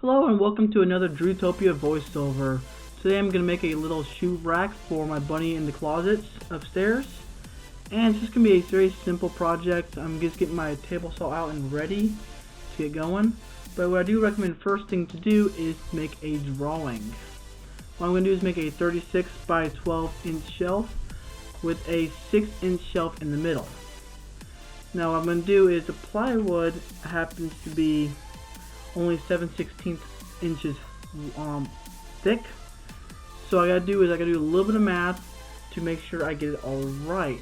Hello and welcome to another Drewtopia voiceover. Today I'm going to make a little shoe rack for my bunny in the closets upstairs. And it's just going to be a very simple project. I'm just getting my table saw out and ready to get going. But what I do recommend first thing to do is make a drawing. What I'm going to do is make a 36 by 12 inch shelf with a 6-inch shelf in the middle. Now what I'm going to do is the plywood happens to be only 7/16 inches thick. So what I gotta do is I gotta do a little bit of math to make sure I get it all right.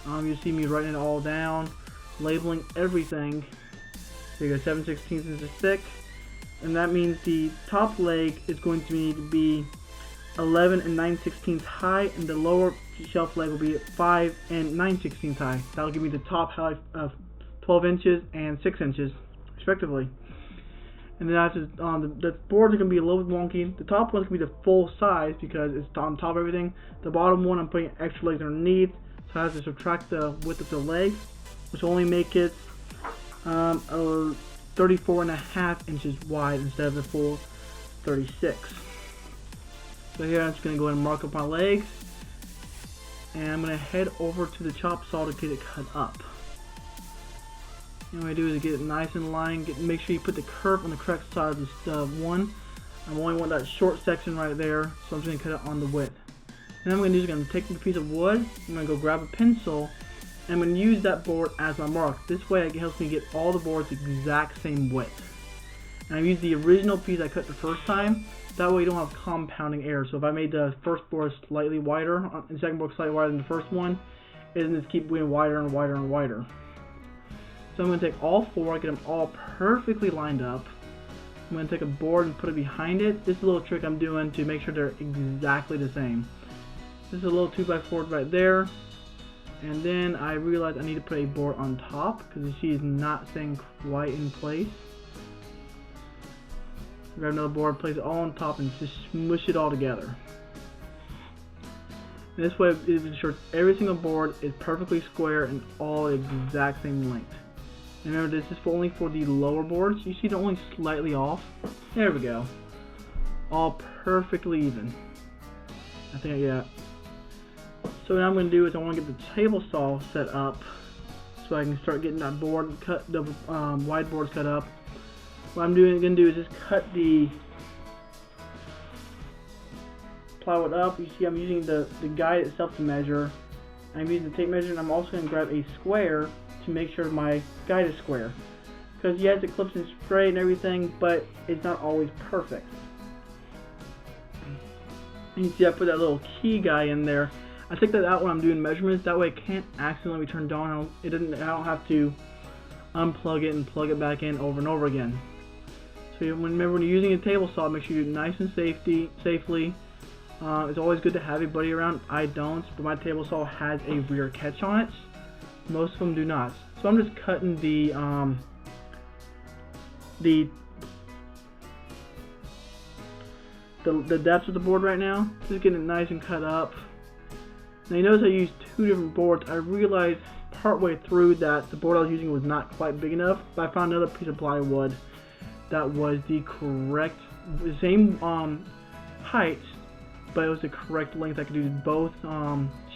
You see me writing it all down, labeling everything. So you go 7/16 inches thick, and that means the top leg is going to need to be 11 and 9/16 high, and the lower shelf leg will be 5 and 9/16 high. That'll give me the top height of 12 inches and 6 inches, respectively. And then after, the boards are going to be a little bit wonky. The top one's going to be the full size because it's on top of everything. The bottom one I'm putting extra legs underneath, so I have to subtract the width of the leg, which will only make it 34.5 inches wide instead of the full 36. So here I'm just going to go ahead and mark up my legs, and I'm going to head over to the chop saw to get it cut up. And what I do is get it nice in line, make sure you put the curve on the correct side of the one. I only want that short section right there, so I'm just going to cut it on the width. And then I'm going to take a piece of wood, I'm going to go grab a pencil, and I'm going to use that board as my mark. This way it helps me get all the boards the exact same width. And I use the original piece I cut the first time, that way you don't have compounding error. So if I made the first board slightly wider, and the second board slightly wider than the first one, it doesn't just keep going wider and wider and wider. So I'm going to take all four, get them all perfectly lined up. I'm going to take a board and put it behind it. This is a little trick I'm doing to make sure they're exactly the same. This is a little 2x4 right there. And then I realized I need to put a board on top because she is not staying quite in place. Grab another board, place it all on top, and just smush it all together. And this way it ensures every single board is perfectly square and all the exact same length. And remember, this is only for the lower boards. You see they're only slightly off. There we go. All perfectly even. I think, yeah. So what I'm going to do is I want to get the table saw set up so I can start getting that board cut, the wide boards cut up. What I'm going to do is just cut the plywood up. You see I'm using the guide itself to measure. I'm using the tape measure, and I'm also going to grab a square to make sure my guide is square. Because yes, it clips in straight and everything, but it's not always perfect. And you see I put that little key guy in there. I take that out when I'm doing measurements, that way it can't accidentally be turned on. I don't have to unplug it and plug it back in over and over again. So remember, when you're using a table saw, make sure you do it nice and safely. It's always good to have a buddy around. I don't, but my table saw has a rear catch on it. Most of them do not. So I'm just cutting the depths of the board right now. Just getting it nice and cut up. Now you notice I used two different boards. I realized partway through that the board I was using was not quite big enough, but I found another piece of plywood that was the same height, but it was the correct length. I could do both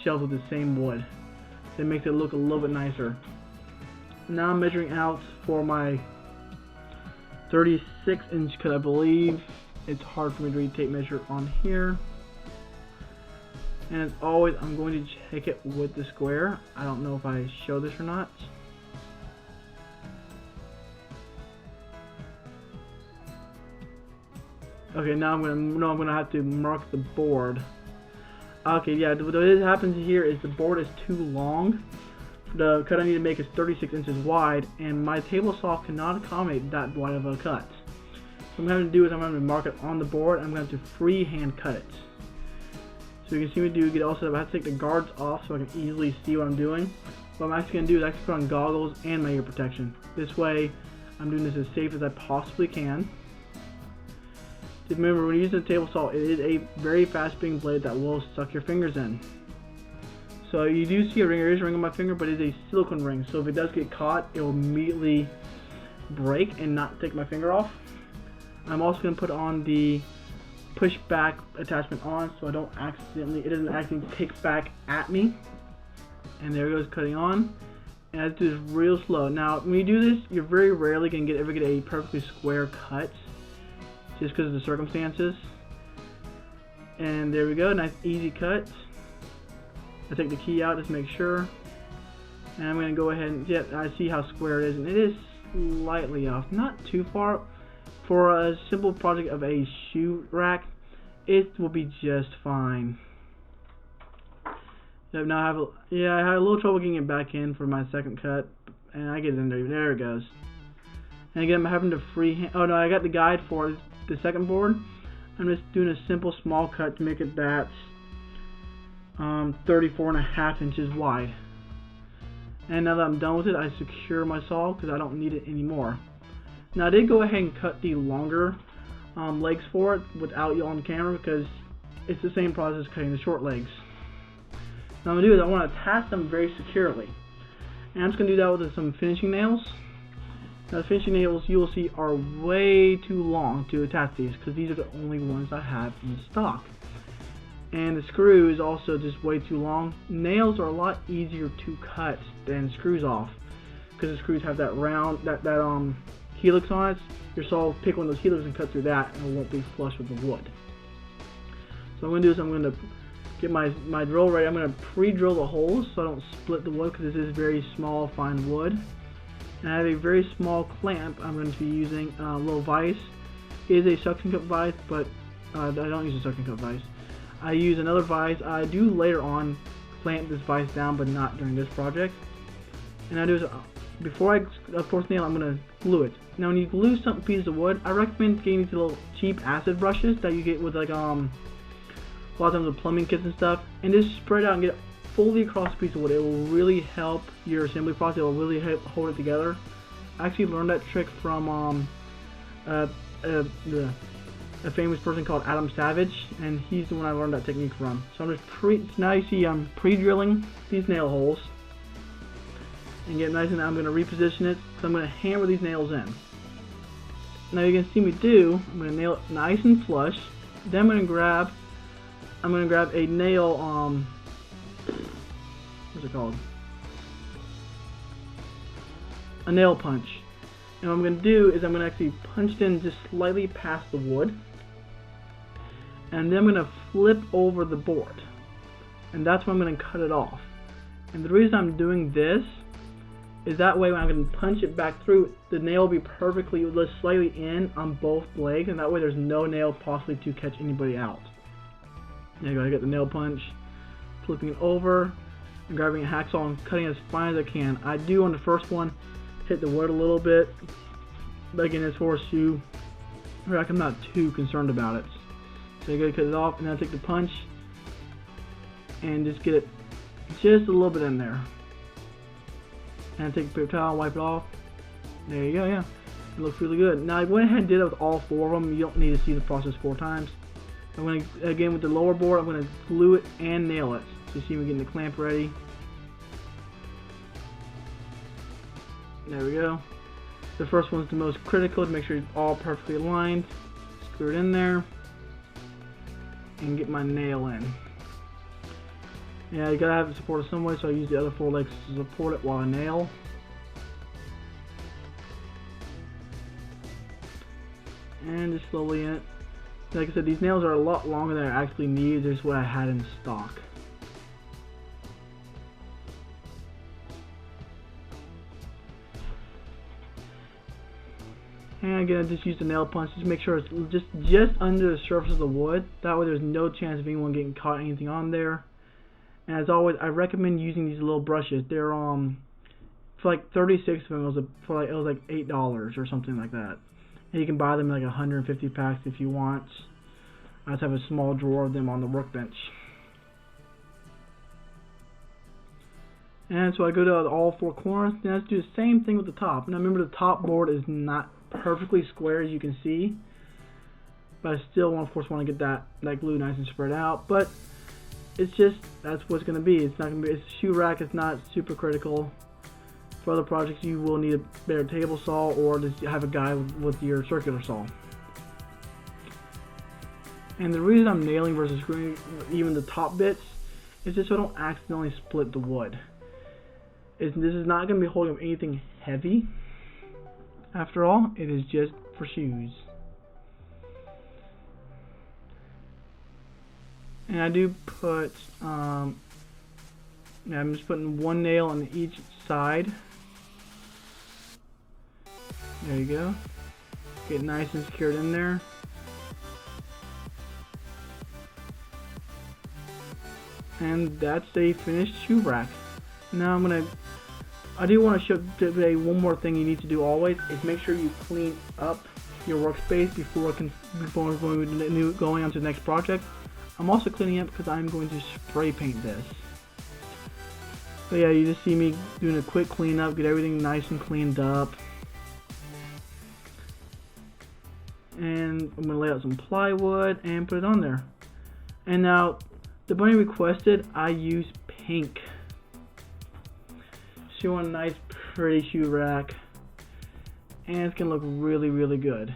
shelves with the same wood. It makes it look a little bit nicer. Now I'm measuring out for my 36-inch cut. I believe it's hard for me to read tape measure on here. And as always, I'm going to check it with the square. I don't know if I show this or not. Okay, now I'm gonna have to mark the board. Okay, yeah, what happens here is the board is too long. The cut I need to make is 36 inches wide, and my table saw cannot accommodate that wide of a cut. So what I'm going to do is I'm going to mark it on the board. I'm going to have to freehand cut it. So you can see me do. I have to take the guards off so I can easily see what I'm doing. What I'm actually going to do is actually put on goggles and my ear protection. This way, I'm doing this as safe as I possibly can. Just remember, when you're using a table saw, it is a very fast spinning blade that will suck your fingers in. So you do see a ring, there is a ring on my finger, but it is a silicone ring. So if it does get caught, it will immediately break and not take my finger off. I'm also going to put on the push back attachment on so it doesn't accidentally kick back at me. And there it goes, cutting on. And I have to do this real slow. Now, when you do this, you're very rarely going to ever get a perfectly square cut, just because of the circumstances. And there we go, nice easy cut. I take the key out just to make sure. And I'm going to go ahead and, yeah, I see how square it is, and it is slightly off, not too far. For a simple project of a shoe rack, it will be just fine. So now I have a little trouble getting it back in for my second cut, and I get it in there. There it goes. And again, I'm having to freehand. Oh no, I got the guide for the second board. I'm just doing a simple small cut to make it that 34.5 inches wide. And now that I'm done with it, I secure my saw because I don't need it anymore. Now I did go ahead and cut the longer legs for it without you on camera because it's the same process as cutting the short legs. Now I'm going to do is I want to attach them very securely. And I'm just going to do that with some finishing nails. Now the finishing nails you will see are way too long to attach these because these are the only ones I have in stock. And the screw is also just way too long. Nails are a lot easier to cut than screws off because the screws have that round, that helix on it. Your saw will pick one of those helixes and cut through that, and it won't be flush with the wood. So what I'm going to do is I'm going to get my drill ready. I'm going to pre-drill the holes so I don't split the wood because this is very small, fine wood. And I have a very small clamp I'm going to be using, a little vise. It is a suction cup vise, but I don't use a suction cup vise. I use another vise. I do later on clamp this vise down, but not during this project. And I do is, before I of course nail, I'm going to glue it. Now when you glue some pieces of wood, I recommend getting these little cheap acid brushes that you get with like a lot of times with plumbing kits and stuff, and just spread out and get it fully across a piece of wood. It will really help your assembly process. It will really help hold it together. I actually learned that trick from a famous person called Adam Savage, and he's the one I learned that technique from. So I'm just now you see I'm pre-drilling these nail holes and get nice, and I'm going to reposition it. So I'm going to hammer these nails in. Now you can see me do. I'm going to nail it nice and flush. Then I'm going to grab a nail. What's it called? A nail punch. And what I'm going to do is I'm going to actually punch it in just slightly past the wood. And then I'm going to flip over the board. And that's when I'm going to cut it off. And the reason I'm doing this is that way when I'm going to punch it back through, the nail will be perfectly slightly in on both blades, and that way there's no nail possibly to catch anybody out. There you go, I got the nail punch, flipping it over, and grabbing a hacksaw and cutting as fine as I can. I do on the first one hit the wood a little bit, but again, as for a shoe rack, I'm not too concerned about it. So you gotta cut it off, and then I take the punch and just get it just a little bit in there. And take a paper towel and wipe it off. There you go, yeah. It looks really good. Now I went ahead and did it with all four of them. You don't need to see the process 4 times. I'm going to, again with the lower board, I'm going to glue it and nail it. So you see me getting the clamp ready. There we go. The first one's the most critical to make sure it's all perfectly aligned. Screw it in there. And get my nail in. Yeah, you gotta have it supported some way, so I use the other 4 legs to support it while I nail. And just slowly in it. Like I said, these nails are a lot longer than I actually need. This is what I had in stock. And again, I just use the nail punch just to make sure it's just under the surface of the wood. That way there's no chance of anyone getting caught anything on there. And as always, I recommend using these little brushes. They're for like 36 of them, it was like $8 or something like that. And you can buy them in like 150 packs if you want. I just have a small drawer of them on the workbench. And so I go to all 4 corners, and I just do the same thing with the top. Now remember, the top board is not perfectly square as you can see, but I still of course want to get that glue nice and spread out. But it's just, that's what's going to be. It's not going to be, it's a shoe rack. It's not super critical. For other projects, you will need a better table saw or just have a guy with your circular saw. And the reason I'm nailing versus screwing even the top bits is just so I don't accidentally split the wood. This is not going to be holding up anything heavy. After all, it is just for shoes. And I do put, I'm just putting one nail on each side. There you go. Get nice and secured in there. And that's a finished shoe rack. Now I do want to show today one more thing you need to do always is make sure you clean up your workspace before going on to the next project. I'm also cleaning up because I'm going to spray paint this. So yeah, you just see me doing a quick cleanup, get everything nice and cleaned up. And I'm going to lay out some plywood and put it on there. And now, the bunny requested I use pink. She wants a nice pretty shoe rack. And it's going to look really, really good.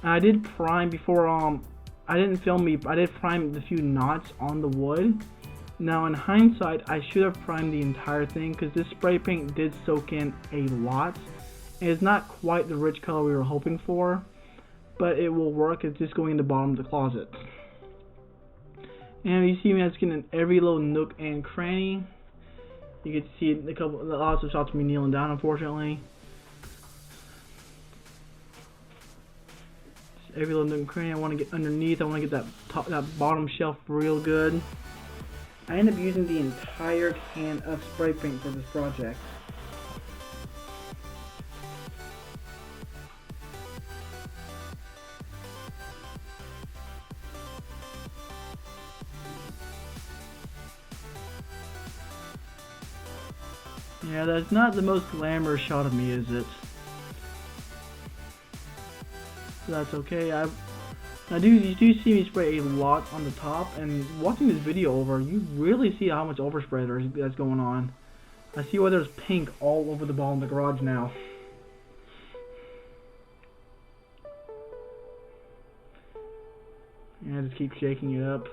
I did prime before, I didn't I did prime the few knots on the wood. Now in hindsight, I should have primed the entire thing because this spray paint did soak in a lot. It's not quite the rich color we were hoping for, but it will work. It's just going in the bottom of the closet. And you see me asking in every little nook and cranny. You can see lots of shots of me kneeling down, unfortunately. Every little nook and cranny. I want to get underneath. I want to get that bottom shelf real good. I end up using the entire can of spray paint for this project. Yeah, that's not the most glamorous shot of me, is it? That's okay. You do see me spray a lot on the top, and watching this video over, you really see how much overspray that's going on. I see why there's pink all over the bottom of the garage now. And I just keep shaking it up.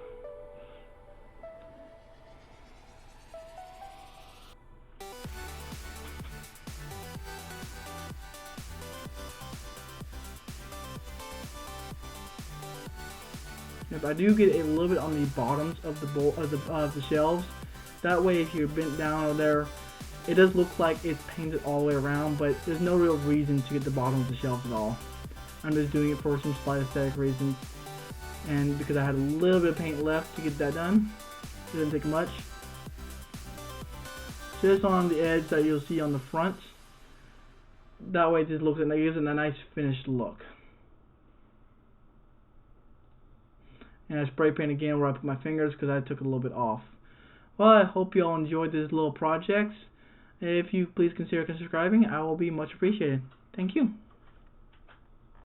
If I do get a little bit on the bottoms of the shelves, that way if you're bent down over there, it does look like it's painted all the way around, but there's no real reason to get the bottom of the shelf at all. I'm just doing it for some slight aesthetic reasons, and because I had a little bit of paint left to get that done. It didn't take much. Just on the edge that you'll see on the front. That way it just looks like it gives it a nice finished look. And I spray paint again where I put my fingers because I took a little bit off. Well, I hope you all enjoyed this little project. If you please consider subscribing, I will be much appreciated. Thank you.